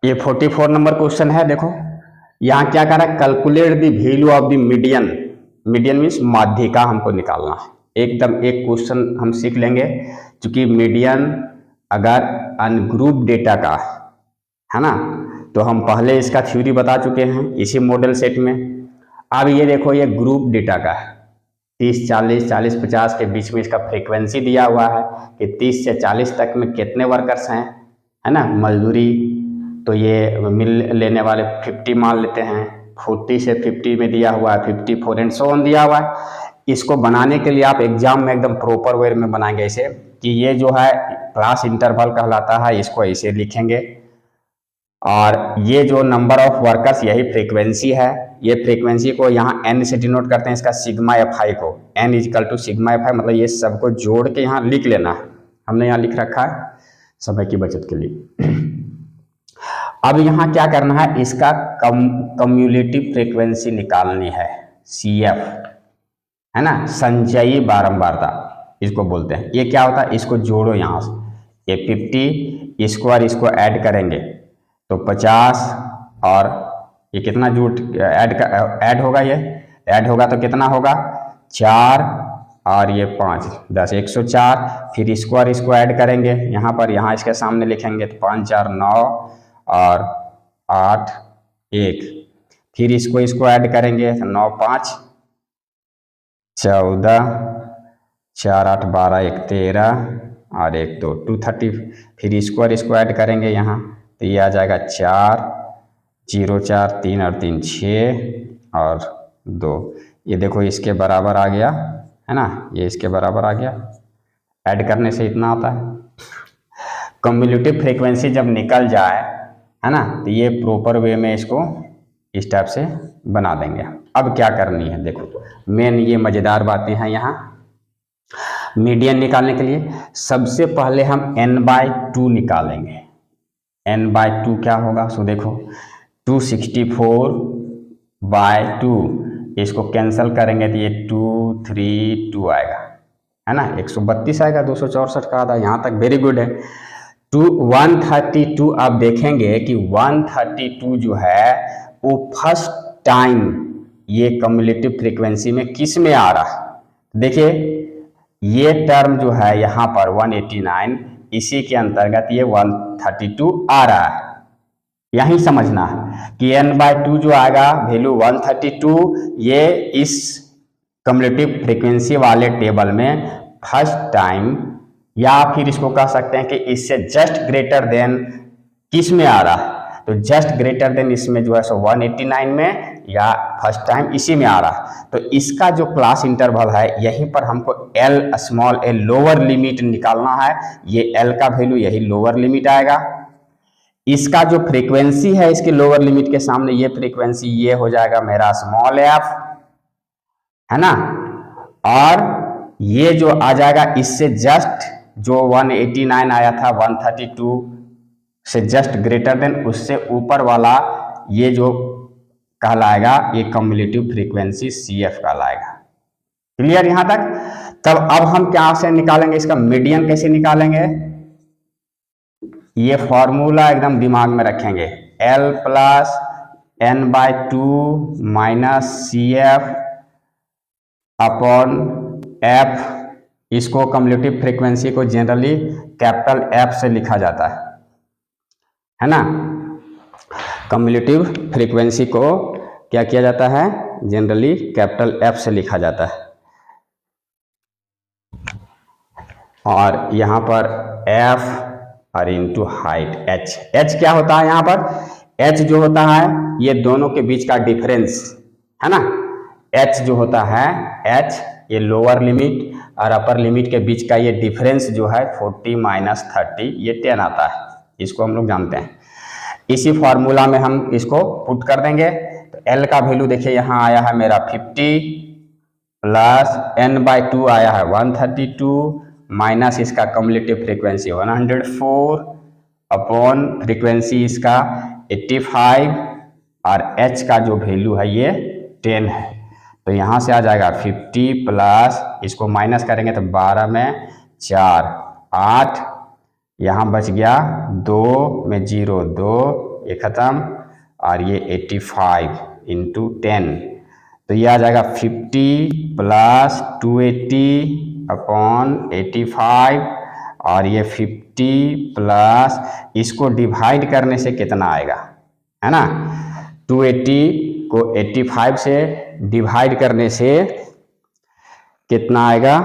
ये 44 number question है। देखो यहाँ क्या कर रहा है, calculate the value of the median. Median means माध्यिका हमको निकालना है। एकदम एक क्वेश्चन हम सीख लेंगे, क्योंकि मीडियन अगर अनग्रुप डेटा का है ना, तो हम पहले इसका थ्योरी बता चुके हैं इसी मॉडल सेट में। अब ये देखो ये ग्रुप डेटा का है, 30, 40, 40, 50 के बीच में इसका फ्रीक्वेंसी दिया हुआ है कि 30 से 40 तक में कितने वर्कर्स हैं, है ना, मजदूरी। तो ये मिल लेने वाले 50 मान लेते हैं, 40 से 50 में दिया हुआ है 54 एंड सो ऑन दिया हुआ है। इसको बनाने के लिए आप एग्जाम में एकदम प्रॉपर वे में बनाएंगे ऐसे कि ये जो है क्लास इंटरवल कहलाता है, इसको ऐसे लिखेंगे। और ये जो नंबर ऑफ वर्कर्स यही फ्रीक्वेंसी है। ये फ्रीक्वेंसी को यहाँ n से डिनोट करते हैं, इसका सिग्मा एफ आई को, n equal to sigma F I, मतलब ये सबको जोड़ के यहाँ लिख लेना है। हमने यहाँ लिख रखा है समय की बचत के लिए। अब यहाँ क्या करना है, इसका कम्युलेटिव फ्रीक्वेंसी निकालनी है, CF, है ना, संचयी बारंबारता इसको बोलते हैं। ये क्या होता है, इसको जोड़ो यहाँ से, ये 50 इसको और इसको ऐड करेंगे तो 50, और ये कितना जुट ऐड होगा, ये ऐड होगा तो कितना होगा 4 और ये 5, 10, 104। फिर इसको और इसको ऐड करेंगे यहाँ पर, यहाँ इसके सामने लिखेंगे तो 5, 4, 9 और 8, 1। फिर इसको ऐड करेंगे तो 9, 5, 14, 4, 8, 12, 1, 13 और 1, 2, 230। फिर इसको और इसको ऐड करेंगे यहाँ तो ये आ जाएगा 4, 0, 4, 3 और 3, 6 और 2। ये देखो इसके बराबर आ गया, है ना, ये इसके बराबर आ गया। ऐड करने से इतना आता है। कम्युलेटिव फ्रीक्वेंसी जब निकल जाए, है ना, तो ये प्रॉपर वे में इसको इस टाइप से बना देंगे। अब क्या करनी है, देखो मेन ये मज़ेदार बातें हैं यहाँ। मीडियन निकालने के लिए सबसे पहले हम n/2 निकालेंगे। n/2 क्या होगा, सो देखो 264/2, इसको कैंसिल करेंगे तो ये 232 आएगा, है ना, 132 आएगा, 264 का आधा, यहाँ तक वेरी गुड है। 132 आप देखेंगे कि 132 जो है वो फर्स्ट टाइम ये कम्युलेटिव फ्रीक्वेंसी में किस में आ रहा है। देखिए ये टर्म जो है यहाँ पर 189, इसी के अंतर्गत ये 132 आ रहा है। यही समझना है कि n/2 जो आएगा वैल्यू 132, ये इस कम्युलेटिव फ्रीक्वेंसी वाले टेबल में फर्स्ट टाइम, या फिर इसको कह सकते हैं कि इससे जस्ट ग्रेटर देन किस में आ रहा है, तो जस्ट ग्रेटर देन इसमें जो है सो 189 में, या फर्स्ट टाइम इसी में आ रहा है। तो इसका जो क्लास इंटरवल है, यहीं पर हमको L small l lower limit निकालना है। ये L का वैल्यू यही लोअर लिमिट आएगा। इसका जो फ्रीक्वेंसी है इसके लोअर लिमिट के सामने, ये फ्रीक्वेंसी ये हो जाएगा मेरा स्मॉल f, है ना, और ये जो आ जाएगा इससे जस्ट जो 189 आया था 132 से जस्ट ग्रेटर देन, उससे ऊपर वाला ये जो कहलाएगा ये कम्युलेटिव फ्रीक्वेंसी CF कहलाएगा। क्लियर यहाँ तक। तब अब हम क्या से निकालेंगे, इसका मीडियन कैसे निकालेंगे, ये फॉर्मूला एकदम दिमाग में रखेंगे, L plus n/2 minus CF upon F। इसको कम्युलेटिव फ्रीक्वेंसी को जनरली कैपिटल F से लिखा जाता है ना। कम्युलेटिव फ्रीक्वेंसी को क्या किया जाता है, जनरली कैपिटल F से लिखा जाता है। और यहाँ पर F और इंटू हाइट H क्या होता है, यहाँ पर H जो होता है ये दोनों के बीच का डिफरेंस, है ना। H जो होता है, H ये लोअर लिमिट और अपर लिमिट के बीच का ये डिफरेंस जो है 40 माइनस 30, ये 10 आता है, इसको हम लोग जानते हैं। इसी फॉर्मूला में हम इसको पुट कर देंगे तो L का वैल्यू देखिए यहाँ आया है मेरा 50 प्लस n/2 आया है 132 माइनस इसका कम्युलेटिव फ्रीक्वेंसी 104 अपॉन फ्रीक्वेंसी इसका 85 और H का जो वैल्यू है ये 10 है। तो यहाँ से आ जाएगा 50 प्लस इसको माइनस करेंगे तो 12 में 4 8, यहाँ बच गया 2 में 0 2, ये ख़त्म, और ये 85 इंटू 10, तो ये आ जाएगा 50 प्लस 280 अपॉन 85, और ये 50 प्लस इसको डिवाइड करने से कितना आएगा, है ना, 280 को 85 से डिवाइड करने से कितना आएगा,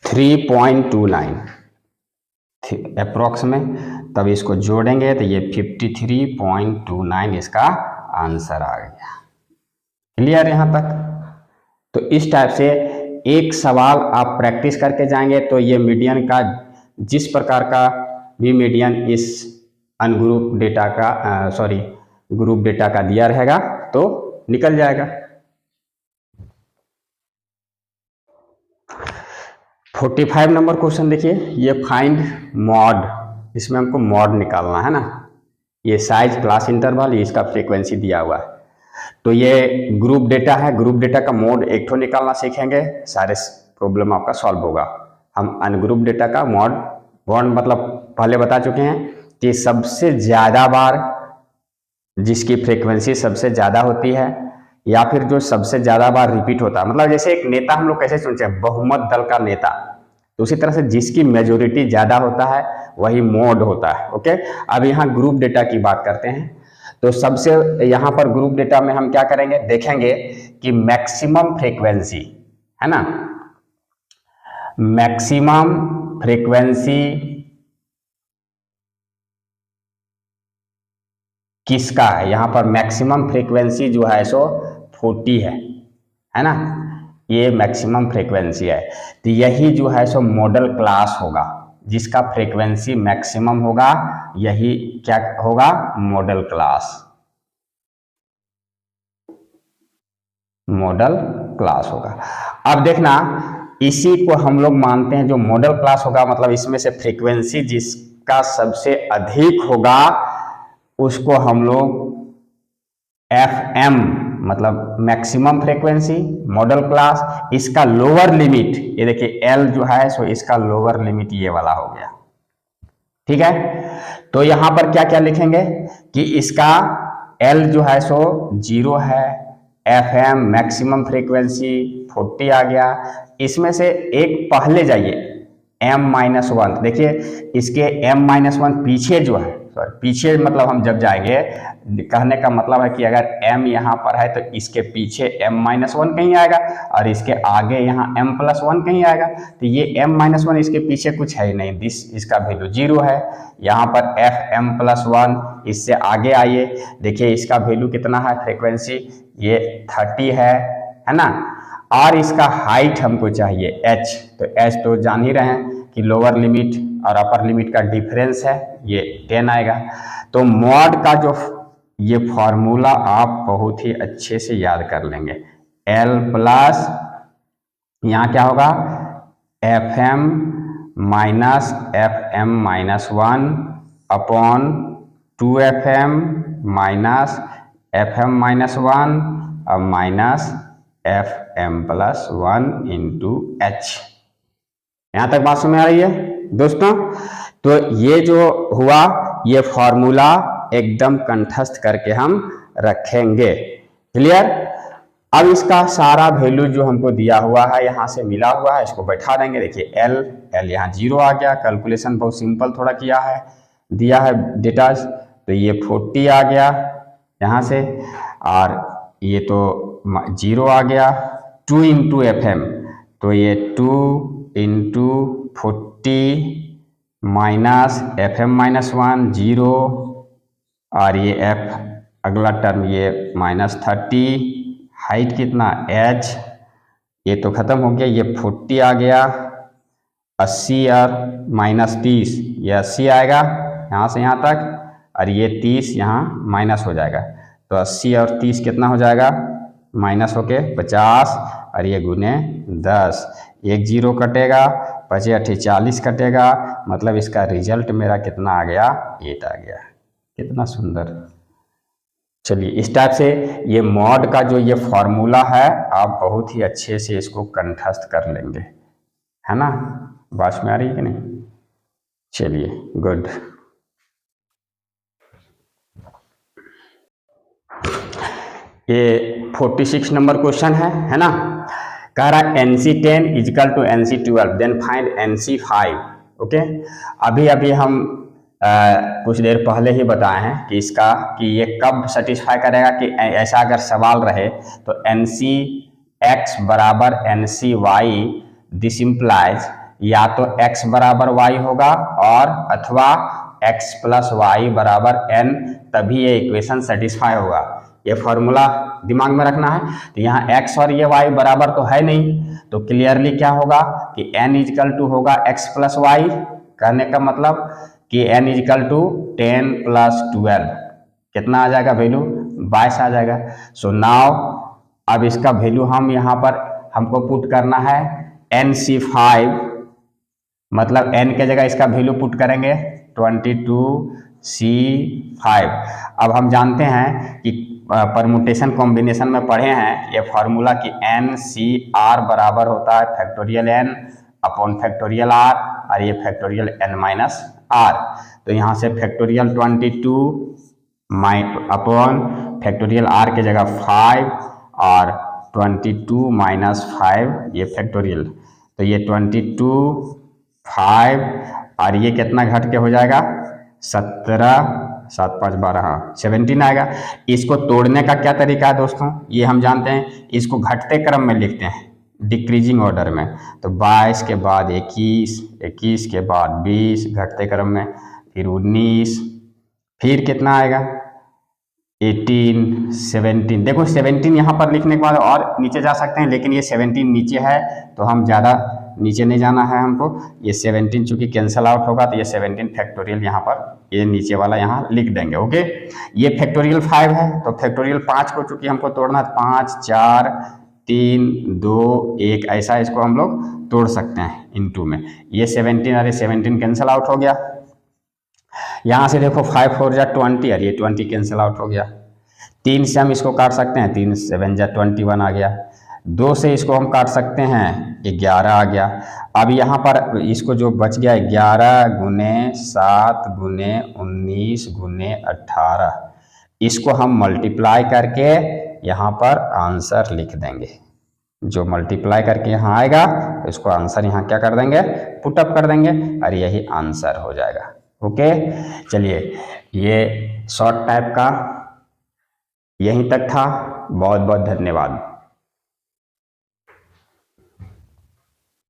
3.29 अप्रोक्स में, तब इसको जोड़ेंगे तो ये 53.29 इसका आंसर आ गया। क्लियर यहाँ तक? तो इस टाइप से एक सवाल आप प्रैक्टिस करके जाएंगे तो ये मीडियन का जिस प्रकार का भी मीडियन इस अनग्रुप डेटा का ग्रुप डेटा का दिया रहेगा तो निकल जाएगा। 45 नंबर क्वेश्चन देखिए, ये फाइंड मॉड, इसमें हमको मॉड निकालना है ना, ये साइज क्लास इंटरवल, ये इसका फ्रीक्वेंसी दिया हुआ है। तो ये ग्रुप डेटा है, ग्रुप डेटा का मोड एक ठो निकालना सीखेंगे, सारे प्रॉब्लम आपका सॉल्व होगा। हम अनग्रुप डेटा का मॉड मतलब पहले बता चुके हैं कि सबसे ज़्यादा बार जिसकी फ्रीक्वेंसी सबसे ज़्यादा होती है या फिर जो सबसे ज़्यादा बार रिपीट होता है, मतलब जैसे एक नेता हम लोग कैसे चुनते हैं, बहुमत दल का नेता, तो उसी तरह से जिसकी मेजोरिटी ज़्यादा होता है वही मोड होता है। ओके, अब यहाँ ग्रुप डेटा की बात करते हैं। तो सबसे यहाँ पर ग्रुप डेटा में हम क्या करेंगे, देखेंगे कि मैक्सिमम फ्रीक्वेंसी है ना, मैक्सिमम फ्रीक्वेंसी किसका है, यहाँ पर मैक्सिमम फ्रीक्वेंसी जो है सो 40 है ना, ये मैक्सिमम फ्रीक्वेंसी है। तो यही जो है सो मॉडल क्लास होगा, जिसका फ्रीक्वेंसी मैक्सिमम होगा यही क्या होगा, मॉडल क्लास, मॉडल क्लास होगा। अब देखना, इसी को हम लोग मानते हैं जो मॉडल क्लास होगा, मतलब इसमें से फ्रीक्वेंसी जिसका सबसे अधिक होगा उसको हम लोग FM मतलब मैक्सिमम फ्रीक्वेंसी मॉडल क्लास, इसका लोअर लिमिट ये देखिए L जो है सो इसका लोअर लिमिट ये वाला हो गया। ठीक है, तो यहां पर क्या क्या लिखेंगे कि इसका L जो है सो 0 है, FM मैक्सिमम फ्रीक्वेंसी 40 आ गया। इसमें से एक पहले जाइए M-1, देखिए इसके M-1 पीछे जो है, पीछे मतलब हम जब जाएंगे, कहने का मतलब है कि अगर M यहाँ पर है तो इसके पीछे M-1 कहीं आएगा और इसके आगे यहाँ M+1 कहीं आएगा। तो ये M-1 इसके पीछे कुछ है ही नहीं, इसका वैल्यू 0 है। यहाँ पर FM+1 इससे आगे आइए, देखिए इसका वैल्यू कितना है, फ्रीक्वेंसी ये 30 है ना, और इसका हाइट हमको चाहिए H, तो H तो जान ही रहे हैं कि लोअर लिमिट और अपर लिमिट का डिफरेंस है, ये 10 आएगा। तो मॉड का जो ये फॉर्मूला आप बहुत ही अच्छे से याद कर लेंगे, L प्लस यहाँ क्या होगा FM minus FM-1 upon 2FM minus FM-1 और माइनस FM+1 इंटू H। यहाँ तक बात समझ में आ रही है दोस्तों? तो ये जो हुआ ये फॉर्मूला एकदम कंठस्थ करके हम रखेंगे। क्लियर? अब इसका सारा वैल्यू जो हमको दिया हुआ है यहाँ से मिला हुआ है, इसको बैठा देंगे। देखिए L यहाँ 0 आ गया, कैलकुलेशन बहुत सिंपल थोड़ा किया है, दिया है डेटा, तो ये 40 आ गया यहाँ से, और ये तो 0 आ गया। 2 इंटू FM, तो ये 2 इंटू 40 माइनस FM-1 0, और ये F अगला टर्म ये -30, हाइट कितना H, ये तो खत्म हो गया, ये 40 आ गया, 80 और -30 ये 80 आएगा यहाँ से यहाँ तक, और ये 30 यहाँ माइनस हो जाएगा, तो 80 और 30 कितना हो जाएगा, माइनस होके 50, और ये गुने 10, एक 0 कटेगा, 5 40 कटेगा, मतलब इसका रिजल्ट मेरा कितना आ गया, 8 आ गया। कितना सुंदर। चलिए इस टाइप से ये मॉड का जो ये फॉर्मूला है आप बहुत ही अच्छे से इसको कंठस्थ कर लेंगे, है ना। बात में आ रही है कि नहीं? चलिए गुड। ये 46 नंबर क्वेश्चन है ना। कह रहा है NC10 equal to NC12 then find NC5। Okay, अभी अभी हम कुछ देर पहले ही बताए हैं कि इसका कि ये कब सेटिस्फाई करेगा कि ऐसा अगर सवाल रहे तो NCX बराबर NCY, दिस इम्प्लाइज या तो x बराबर y होगा और अथवा x प्लस वाई बराबर n, तभी ये इक्वेशन सेटिस्फाई होगा। ये फॉर्मूला दिमाग में रखना है। तो यहाँ x और ये y बराबर तो है नहीं, तो क्लियरली क्या होगा कि n इजिकल टू होगा x प्लस वाई। कहने का मतलब कि n इजिकल टू 10 प्लस 12 कितना आ जाएगा वैल्यू? 22 आ जाएगा। सो नाउ अब इसका वैल्यू हम यहाँ पर हमको पुट करना है NC5, मतलब n के जगह इसका वैल्यू पुट करेंगे 22C5। अब हम जानते हैं कि परमुटेशन कॉम्बिनेशन में पढ़े हैं ये फॉर्मूला कि NCR बराबर होता है factorial n upon factorial r और ये फैक्टोरियल n माइनस r। तो यहाँ से फैक्टोरियल 22 अपॉन फैक्टोरियल r के जगह 5 और 22 माइनस 5 ये फैक्टोरियल, तो ये 22 5 और ये कितना घट के हो जाएगा 17 7 5 12 17 आएगा। इसको तोड़ने का क्या तरीका है दोस्तों, ये हम जानते हैं। इसको घटते क्रम में लिखते हैं, डिक्रीजिंग ऑर्डर में। तो 22 के बाद 21, 21 के बाद 20 घटते क्रम में, फिर 19, फिर कितना आएगा 18 17। देखो 17 यहाँ पर लिखने के बाद और नीचे जा सकते हैं, लेकिन ये 17 नीचे है तो हम ज़्यादा नीचे नहीं जाना है हमको। ये 17 चूंकि कैंसल आउट होगा तो ये 17 फैक्टोरियल यहाँ पर ये नीचे वाला यहाँ लिख देंगे। ओके, ये फैक्टोरियल 5 है तो फैक्टोरियल 5 को चूंकि हमको तोड़ना है 5 4 3 2 1 ऐसा इसको हम लोग तोड़ सकते हैं इनटू में। ये 17 और ये 17 कैंसल आउट हो गया। यहाँ से देखो 5 4 जा 20 और ये 20 कैंसल आउट हो गया। 3 से हम इसको काट सकते हैं, 3 7 जा 21 आ गया। 2 से इसको हम काट सकते हैं, 11 आ गया। अब यहाँ पर इसको जो बच गया 11 गुने 7 गुने 19 गुने 18, इसको हम मल्टीप्लाई करके यहाँ पर आंसर लिख देंगे। जो मल्टीप्लाई करके यहाँ आएगा तो इसको आंसर यहाँ क्या कर देंगे, पुटअप कर देंगे और यही आंसर हो जाएगा। ओके, चलिए ये शॉर्ट टाइप का यहीं तक था। बहुत बहुत धन्यवाद।